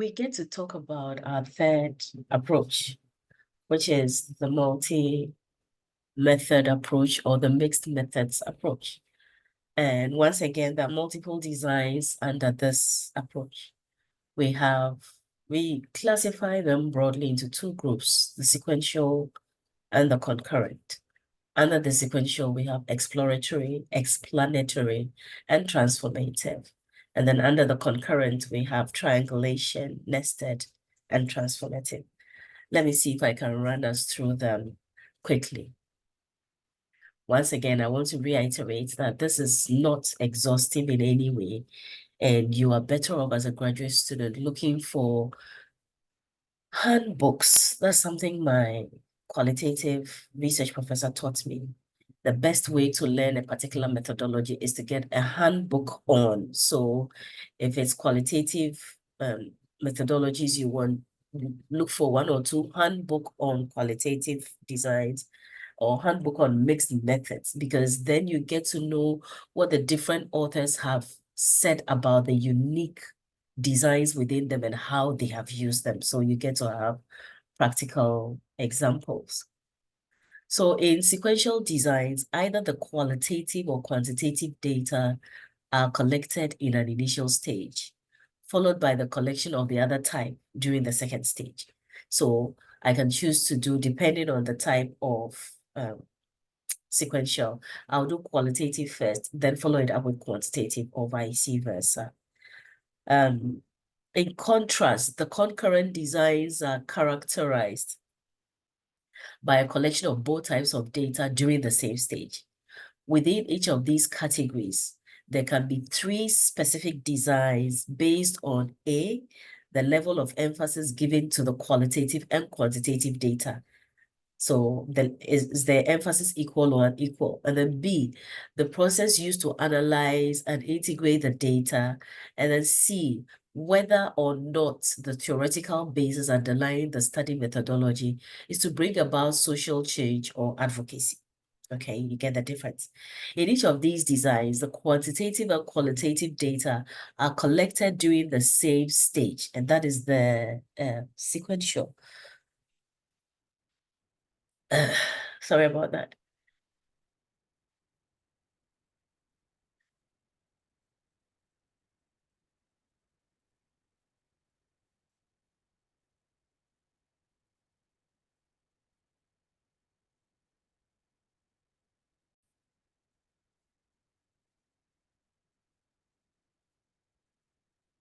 we get to talk about our third approach, which is the multi-method approach or the mixed methods approach. And once again, there are multiple designs under this approach. We classify them broadly into two groups, the sequential and the concurrent. Under the sequential, we have exploratory, explanatory, and transformative. And then under the concurrent, we have triangulation, nested, and transformative. Let me see if I can run us through them quickly. Once again, I want to reiterate that this is not exhaustive in any way, and you are better off as a graduate student looking for handbooks. That's something my qualitative research professor taught me. The best way to learn a particular methodology is to get a handbook on. So if it's qualitative methodologies you want, look for one or two handbook on qualitative designs or handbook on mixed methods, because then you get to know what the different authors have said about the unique designs within them and how they have used them. So you get to have practical examples. So in sequential designs, either the qualitative or quantitative data are collected in an initial stage, followed by the collection of the other type during the second stage. So I can choose to do, depending on the type of sequential, I'll do qualitative first, then follow it up with quantitative or vice versa. In contrast, the concurrent designs are characterized by a collection of both types of data during the same stage. Within each of these categories, there can be three specific designs based on A, the level of emphasis given to the qualitative and quantitative data. So is the emphasis equal or unequal? And then B, the process used to analyze and integrate the data. And then C, whether or not the theoretical basis underlying the study methodology is to bring about social change or advocacy. Okay, you get the difference. In each of these designs, the quantitative and qualitative data are collected during the same stage, and that is the sequential. Sorry about that.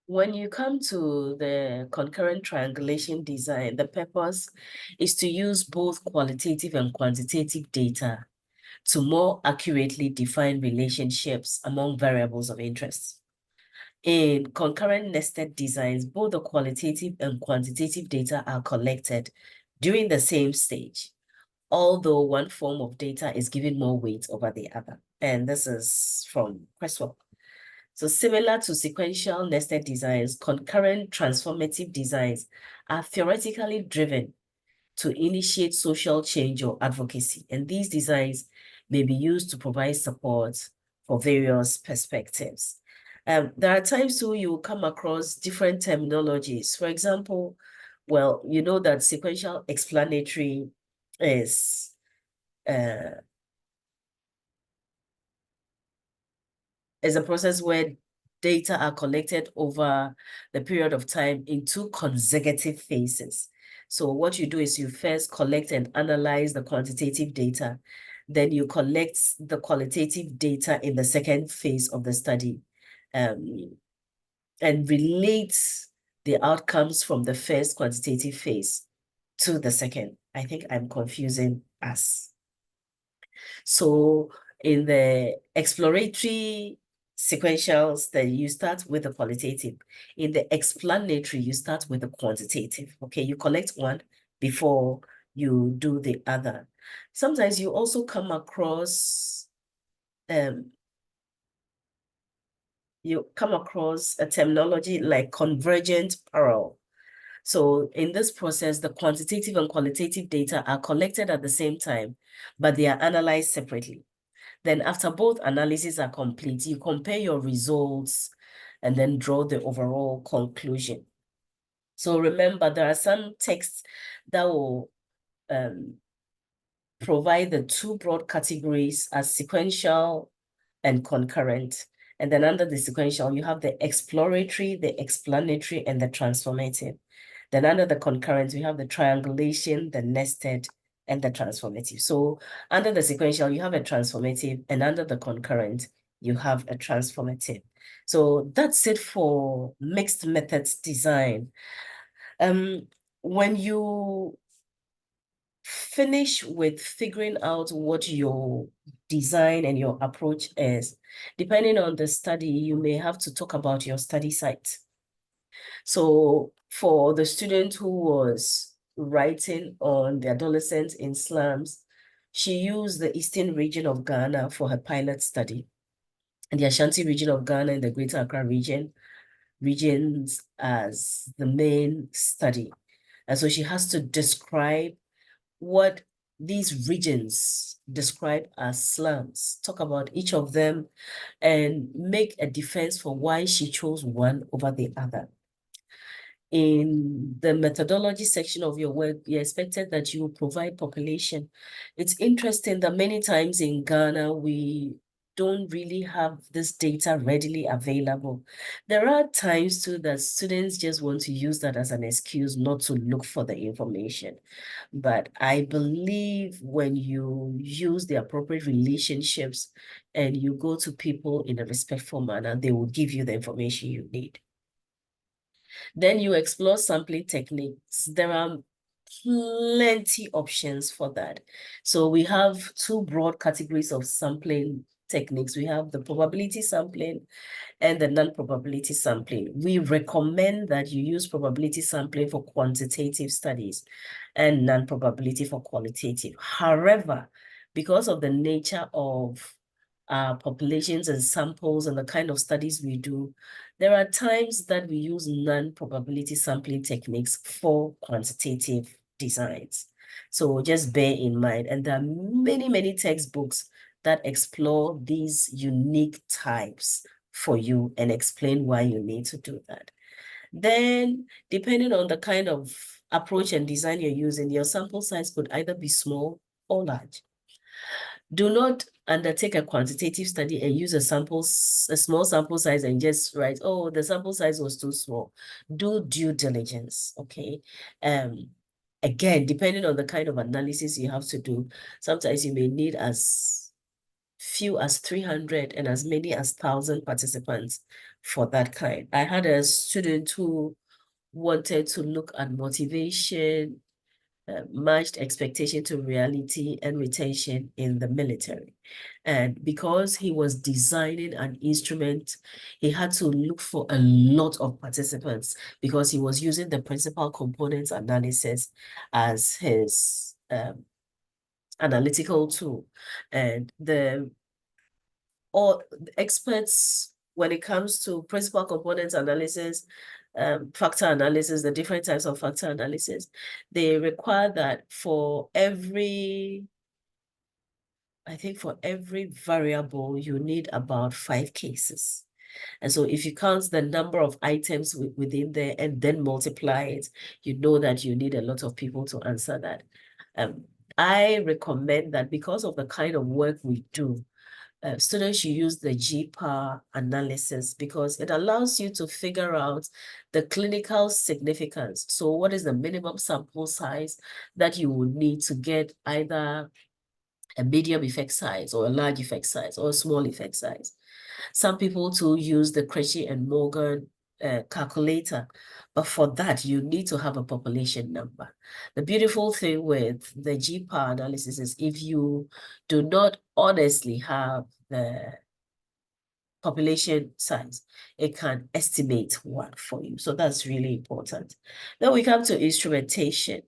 When you come to the concurrent triangulation design, the purpose is to use both qualitative and quantitative data to more accurately define relationships among variables of interest. In concurrent nested designs, both the qualitative and quantitative data are collected during the same stage, although one form of data is given more weight over the other. And this is from Cresswell. So similar to sequential nested designs, concurrent transformative designs are theoretically driven to initiate social change or advocacy. And these designs may be used to provide support for various perspectives. There are times where you come across different terminologies. For example, well, you know that sequential explanatory is a process where data are collected over the period of time in two consecutive phases. So what you do is you first collect and analyze the quantitative data, then you collect the qualitative data in the second phase of the study, and relate the outcomes from the first quantitative phase to the second. I think I'm confusing us. So in the exploratory sequentials, then you start with the qualitative. In the explanatory, you start with the quantitative. Okay, you collect one before you do the other. Sometimes you also come across a terminology like convergent parallel. So in this process, the quantitative and qualitative data are collected at the same time, but they are analyzed separately. Then after both analyses are complete, you compare your results and then draw the overall conclusion. So remember, there are some texts that will provide the two broad categories as sequential and concurrent. And then under the sequential, you have the exploratory, the explanatory, and the transformative. Then under the concurrent, we have the triangulation, the nested, and the transformative. So under the sequential, you have a transformative, and under the concurrent, you have a transformative. So that's it for mixed methods design. When you finish with figuring out what your design and your approach is, depending on the study, you may have to talk about your study site. So for the student who was writing on the adolescents in slums, she used the eastern region of Ghana for her pilot study, and the Ashanti region of Ghana and the Greater Accra regions as the main study. And so she has to describe what these regions describe as slums, talk about each of them, and make a defense for why she chose one over the other. In the methodology section of your work, you expected that you will provide population. It's interesting that many times in Ghana, we don't really have this data readily available. There are times too that students just want to use that as an excuse not to look for the information. But I believe when you use the appropriate relationships and you go to people in a respectful manner, they will give you the information you need. Then you explore sampling techniques. There are plenty options for that. So we have two broad categories of sampling techniques. We have the probability sampling and the non-probability sampling. We recommend that you use probability sampling for quantitative studies and non-probability for qualitative. However, because of the nature of populations and samples and the kind of studies we do, there are times that we use non-probability sampling techniques for quantitative designs. So just bear in mind, and there are many, many textbooks that explore these unique types for you and explain why you need to do that. Then, depending on the kind of approach and design you're using, your sample size could either be small or large. Do not undertake a quantitative study and use a small sample size and just write, oh, the sample size was too small. Do due diligence, okay? Again, depending on the kind of analysis you have to do, sometimes you may need as few as 300 and as many as 1,000 participants for that kind. I had a student who wanted to look at motivation, matched expectation to reality, and retention in the military. And because he was designing an instrument, he had to look for a lot of participants because he was using the principal components analysis as his analytical tool. And the experts, when it comes to principal components analysis, factor analysis, the different types of factor analysis, they require that I think for every variable, you need about 5 cases. And so if you count the number of items within there and then multiply it, you know that you need a lot of people to answer that. I recommend that because of the kind of work we do, students should use the GPAR analysis because it allows you to figure out the clinical significance. So what is the minimum sample size that you would need to get either a medium effect size or a large effect size or a small effect size? Some people too use the Crechy and Morgan calculator, but for that, you need to have a population number. The beautiful thing with the GPAR analysis is if you do not honestly have the population size, it can estimate one for you. So that's really important. Then we come to instrumentation.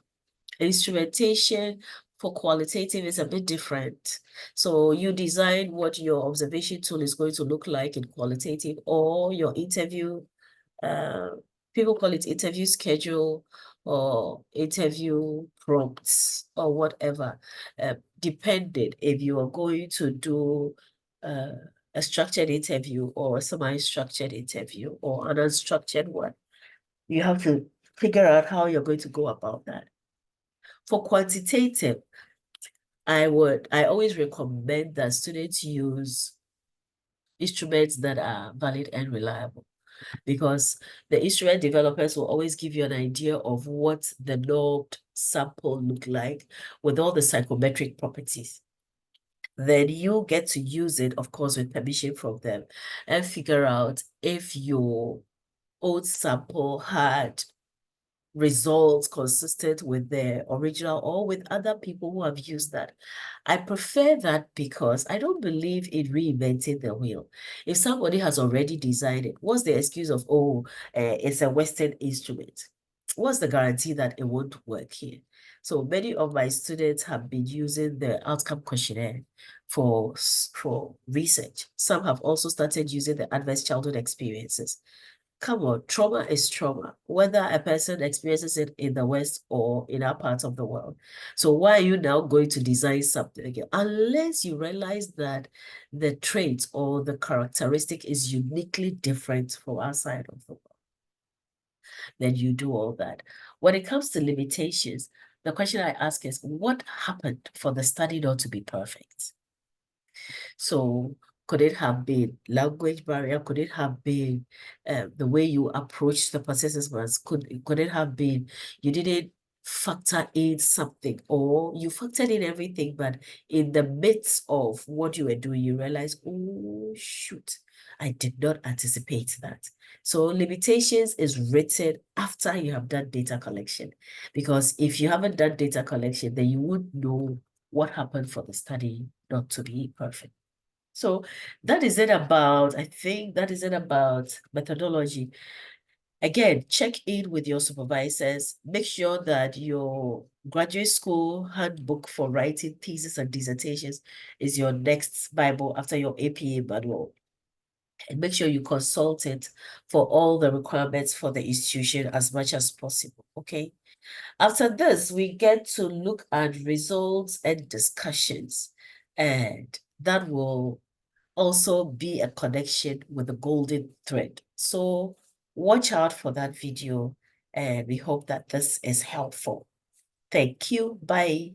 Instrumentation for qualitative is a bit different. So you design what your observation tool is going to look like in qualitative, or your interview, people call it interview schedule or interview prompts or whatever, depending if you are going to do a structured interview or a semi-structured interview or an unstructured one. You have to figure out how you're going to go about that. For quantitative, I always recommend that students use instruments that are valid and reliable, because the instrument developers will always give you an idea of what the logged sample look like with all the psychometric properties. Then you get to use it, of course, with permission from them, and figure out if your old sample had results consistent with the original or with other people who have used that. I prefer that because I don't believe in reinventing the wheel. If somebody has already designed it, what's the excuse of, oh, it's a Western instrument? What's the guarantee that it won't work here? So many of my students have been using the outcome questionnaire for research. Some have also started using the adverse childhood experiences. Come on, trauma is trauma, whether a person experiences it in the West or in our part of the world. So why are you now going to design something again? Unless you realize that the trait or the characteristic is uniquely different from our side of the world, then you do all that. When it comes to limitations, the question I ask is, what happened for the study not to be perfect? So could it have been language barrier? Could it have been the way you approach the participants? Could it have been you didn't factor in something, or you factored in everything, but in the midst of what you were doing, you realize, oh, shoot, I did not anticipate that. So limitations is written after you have done data collection, because if you haven't done data collection, then you would know what happened for the study not to be perfect. So I think that is it about methodology. Again, check in with your supervisors. Make sure that your graduate school handbook for writing thesis and dissertations is your next Bible after your APA manual. And make sure you consult it for all the requirements for the institution as much as possible, okay? After this, we get to look at results and discussions, and that will also be a connection with the golden thread. So watch out for that video, and we hope that this is helpful. Thank you. Bye.